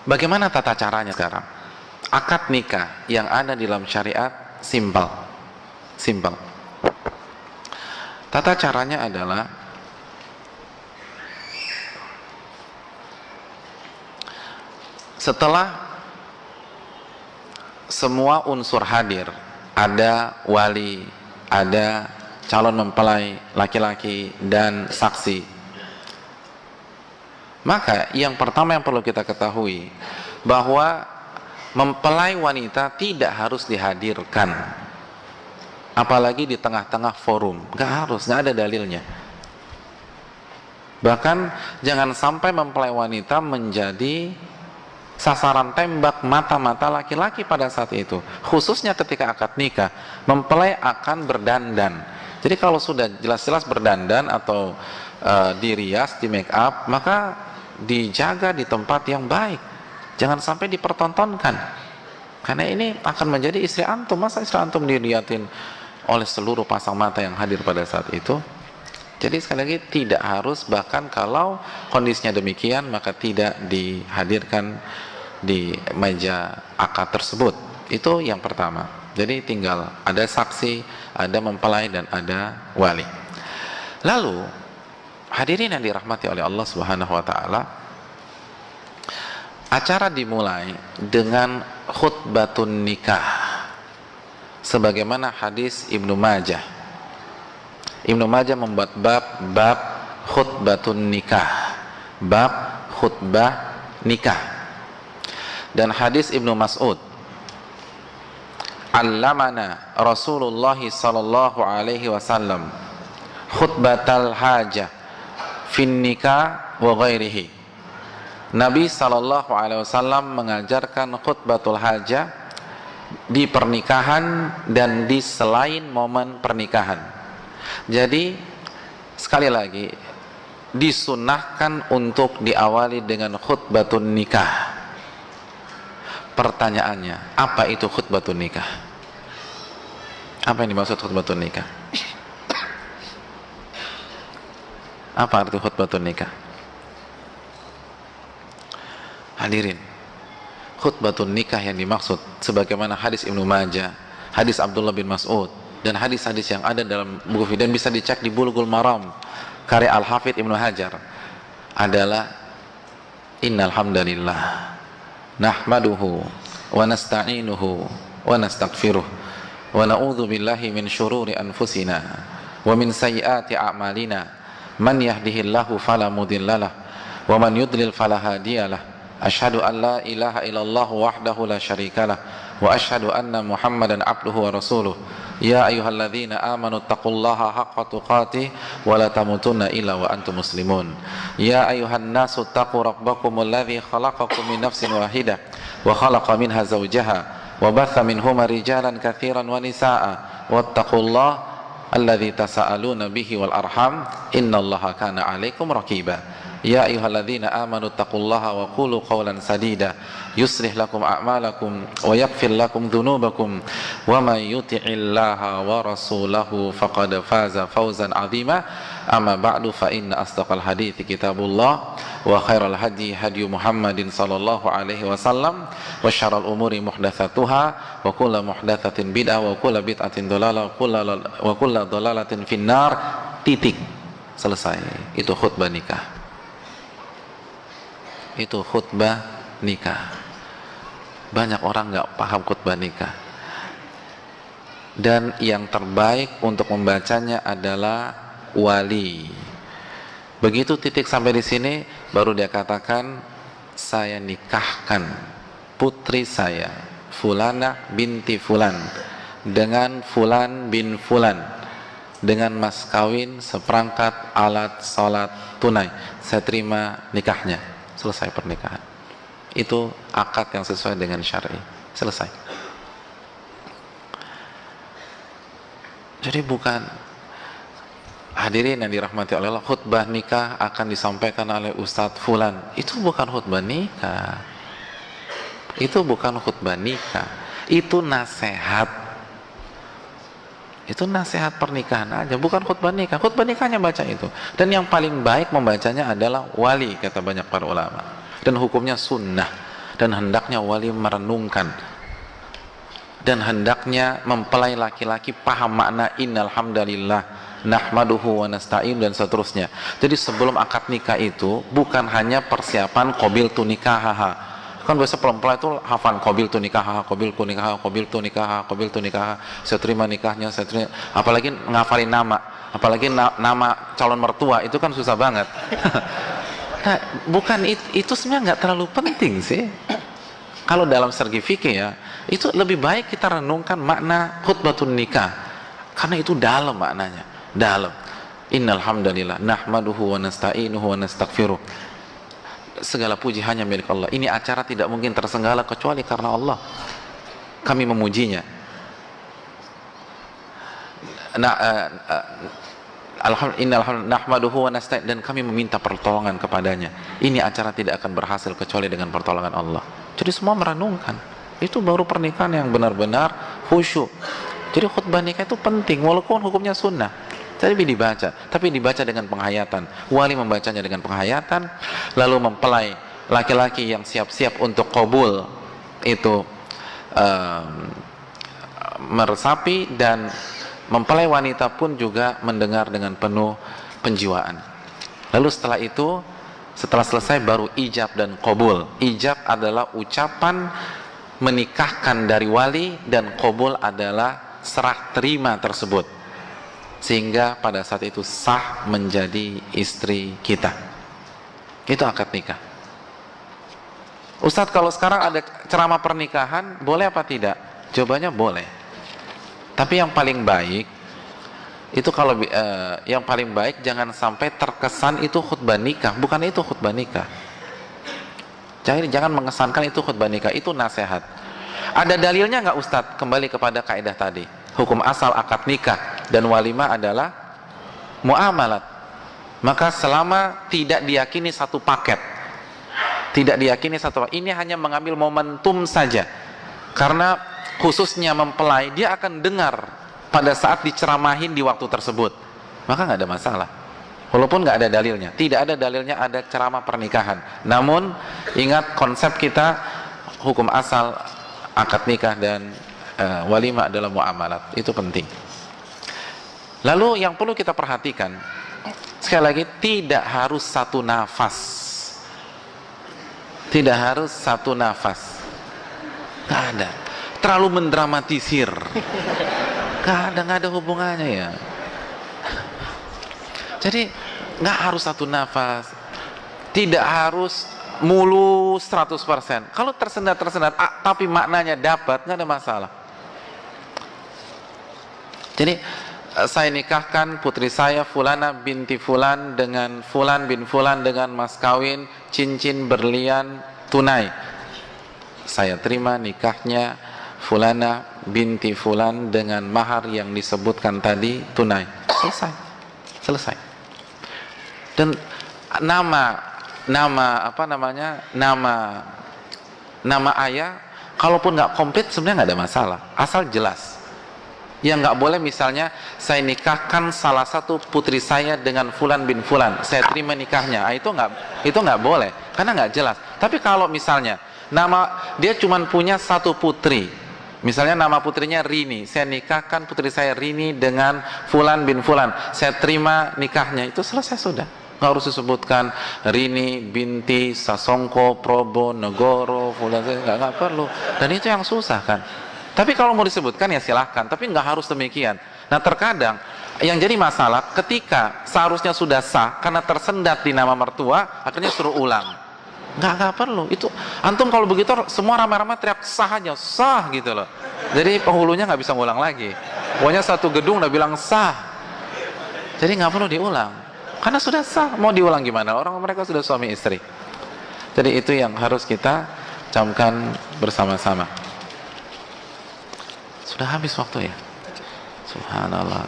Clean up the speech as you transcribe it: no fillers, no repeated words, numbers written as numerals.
Bagaimana tata caranya sekarang? Akad nikah yang ada di dalam syariat simpel. Tata caranya adalah setelah semua unsur hadir, ada wali, ada calon mempelai laki-laki dan saksi, maka yang pertama yang perlu kita ketahui bahwa mempelai wanita tidak harus dihadirkan, apalagi di tengah-tengah forum. Nggak ada dalilnya. Bahkan jangan sampai mempelai wanita menjadi sasaran tembak mata-mata laki-laki pada saat itu. Khususnya ketika akad nikah, mempelai akan berdandan. Jadi kalau sudah jelas-jelas berdandan atau dirias, di make up, maka dijaga di tempat yang baik. Jangan sampai dipertontonkan. Karena ini akan menjadi istri antum. Masa istri antum dilihatin oleh seluruh pasang mata yang hadir pada saat itu? Jadi sekali lagi tidak harus, bahkan kalau kondisinya demikian maka tidak dihadirkan di meja akad tersebut. Itu yang pertama. Jadi tinggal ada saksi, ada mempelai dan ada wali. Lalu hadirin yang dirahmati oleh Allah Subhanahu wa taala, acara dimulai dengan khutbatun nikah sebagaimana hadis Ibnu Majah. Ibnu Majah membuat bab khutbatun nikah, bab khutbah nikah. Dan hadis Ibnu Mas'ud, allamana Rasulullah sallallahu alaihi wasallam khutbatal hajah fin nikah wa ghairihi. Nabi sallallahu alaihi wasallam mengajarkan khutbatul hajah di pernikahan dan di selain momen pernikahan. Jadi sekali lagi disunnahkan untuk diawali dengan khutbatun nikah. Pertanyaannya, apa itu khutbatun nikah? Apa yang dimaksud khutbatun nikah? Apa arti khutbatun nikah? Hadirin, khutbatun nikah yang dimaksud sebagaimana hadis Ibnu Majah, hadis Abdullah bin Mas'ud, dan hadis-hadis yang ada dalam buku dan bisa dicek di Bulughul Maram karya Al-Hafidz Ibnu Hajar adalah innal hamdalillah nahmaduhu wa nasta'inuhu wa nastaghfiruh wa na'udzu billahi min syururi anfusina wa min sayyiati a'malina man yahdihillahu fala mudhillalah wa man yudlil fala hadiyalah asyhadu an la ilaha illallah wahdahu la syarikalah wa asyhadu anna muhammadan abduhu wa rasuluh ya ayyuhalladzina amanu taqullaha haqqa tuqatih wa la tamutunna illa wa antum muslimun ya ayyuhan nasu taqu rabbakumul ladzi khalaqakum min nafsin wahidah wa khalaqa minha zawjaha wa batha minhuma rijalan katsiran wa nisaa'a wattaqullaha alladzi tasaaluna bihi wal arham innallaha kana 'alaikum raqiba ya ayyuhalladzina amanu taqullaha wa qulu qawlan sadida yuslih lakum a'malakum wa yaghfir lakum dhunubakum wa may yuti'illaha wa rasulahu faqad faza fawzan 'azima amma ba'du fa inna asdaqal hadithi kitabullah wa khairal hadi hadi Muhammadin sallallahu alaihi wasallam wa syarrul umuri muhdatsatuha wa kullu muhdatsatin bid'ah wa kullu bid'atin dhalalah wa kullu dhalalatin finnar. Titik. Selesai. Itu khutbah nikah. Itu khutbah nikah. Banyak orang nggak paham khutbah nikah, dan yang terbaik untuk membacanya adalah wali. Begitu titik sampai di sini, baru dia katakan saya nikahkan putri saya Fulanah binti Fulan dengan Fulan bin Fulan dengan mas kawin seperangkat alat sholat tunai. Saya terima nikahnya. Selesai pernikahan. Itu akad yang sesuai dengan syar'i. Selesai. Jadi bukan, hadirin yang dirahmati oleh Allah, khutbah nikah akan disampaikan oleh Ustadz Fulan. Itu bukan khutbah nikah. Itu bukan khutbah nikah. Itu nasihat. Itu nasihat pernikahan aja, bukan khutbah nikah. Khutbah nikahnya baca itu. Dan yang paling baik membacanya adalah wali, kata banyak para ulama. Dan hukumnya sunnah. dan hendaknya wali merenungkan, dan hendaknya mempelai laki-laki paham makna innal hamdalillah nahmaduhu wa nasta'in dan seterusnya. Jadi sebelum akad nikah itu bukan hanya persiapan qabiltu nikahaha. Kan biasa perempuan itu hafal qabiltu nikahaha, qabiltu nikahaha, qabiltu nikahaha, qabiltu nikahaha, saya terima nikahnya, saya terima. Apalagi ngafalin nama, apalagi nama calon mertua itu kan susah banget. Nah, bukan itu sebenarnya nggak terlalu penting sih. Kalau dalam segi fikih ya, itu lebih baik kita renungkan makna khutbatun nikah, karena itu dalam maknanya, dalam. Innal hamdalillah nahmaduhu wa nasta'inuhu wa nastaghfiruh. Segala puji hanya milik Allah. Ini acara tidak mungkin tersenggala kecuali karena Allah. Kami memujinya. Alhamdulillah nahmaduhu wa nasta'in, dan kami meminta pertolongan kepadanya. Ini acara tidak akan berhasil kecuali dengan pertolongan Allah. Jadi semua merenungkan. Itu baru pernikahan yang benar-benar khusyuk. Jadi khutbah nikah itu penting walaupun hukumnya sunnah. Tapi dibaca dengan penghayatan. Wali membacanya dengan penghayatan, lalu mempelai laki-laki yang siap-siap untuk qabul itu meresapi, dan mempelai wanita pun juga mendengar dengan penuh penjiwaan. Lalu setelah selesai baru ijab dan qabul. Ijab adalah ucapan menikahkan dari wali, dan qabul adalah serah terima tersebut, sehingga pada saat itu sah menjadi istri kita. Itu akad nikah. Ustadz, kalau sekarang ada ceramah pernikahan, boleh apa tidak? Jawabannya boleh. Tapi yang paling baik itu yang paling baik jangan sampai terkesan itu khutbah nikah. Bukan itu khutbah nikah. Jangan mengesankan itu khutbah nikah. Itu nasihat. Ada dalilnya nggak Ustadz? Kembali kepada kaidah tadi. Hukum asal akad nikah dan walimah adalah muamalat. Maka selama tidak diyakini satu paket, ini hanya mengambil momentum saja. Karena khususnya mempelai, dia akan dengar pada saat diceramahin di waktu tersebut, maka nggak ada masalah. Walaupun nggak ada dalilnya, tidak ada dalilnya ada ceramah pernikahan. Namun ingat konsep kita, hukum asal akad nikah dan walimah adalah muamalat. Itu penting. Lalu yang perlu kita perhatikan, sekali lagi, tidak harus satu nafas. Tidak harus satu nafas. Nggak ada. Terlalu mendramatisir. Nggak ada hubungannya ya. Jadi nggak harus satu nafas. Tidak harus mulus 100%. Kalau tersendat tapi maknanya dapat, nggak ada masalah. Jadi saya nikahkan putri saya Fulana binti Fulan dengan Fulan bin Fulan dengan mas kawin cincin berlian tunai. Saya terima nikahnya Fulana binti Fulan dengan mahar yang disebutkan tadi tunai. Selesai. Dan nama ayah kalaupun nggak komplit sebenarnya nggak ada masalah, asal jelas. Yang nggak boleh misalnya saya nikahkan salah satu putri saya dengan Fulan bin Fulan, saya terima nikahnya, itu nggak boleh karena nggak jelas. Tapi kalau misalnya dia cuma punya satu putri, misalnya nama putrinya Rini, saya nikahkan putri saya Rini dengan Fulan bin Fulan, saya terima nikahnya, itu selesai sudah. Nggak harus disebutkan Rini binti Sasongko Probo Negoro Fulan, nggak perlu. Dan itu yang susah kan. Tapi kalau mau disebutkan ya silahkan, tapi nggak harus demikian. Nah terkadang yang jadi masalah ketika seharusnya sudah sah karena tersendat di nama mertua, akhirnya suruh ulang. Nggak perlu. Itu antum kalau begitu semua ramai-ramai teriak sah aja, sah gitu loh. Jadi penghulunya nggak bisa ngulang lagi. Pokoknya satu gedung udah bilang sah. Jadi nggak perlu diulang. Karena sudah sah, mau diulang gimana? Orang mereka sudah suami istri. Jadi itu yang harus kita camkan bersama-sama. Sudah habis waktu ya? Subhanallah.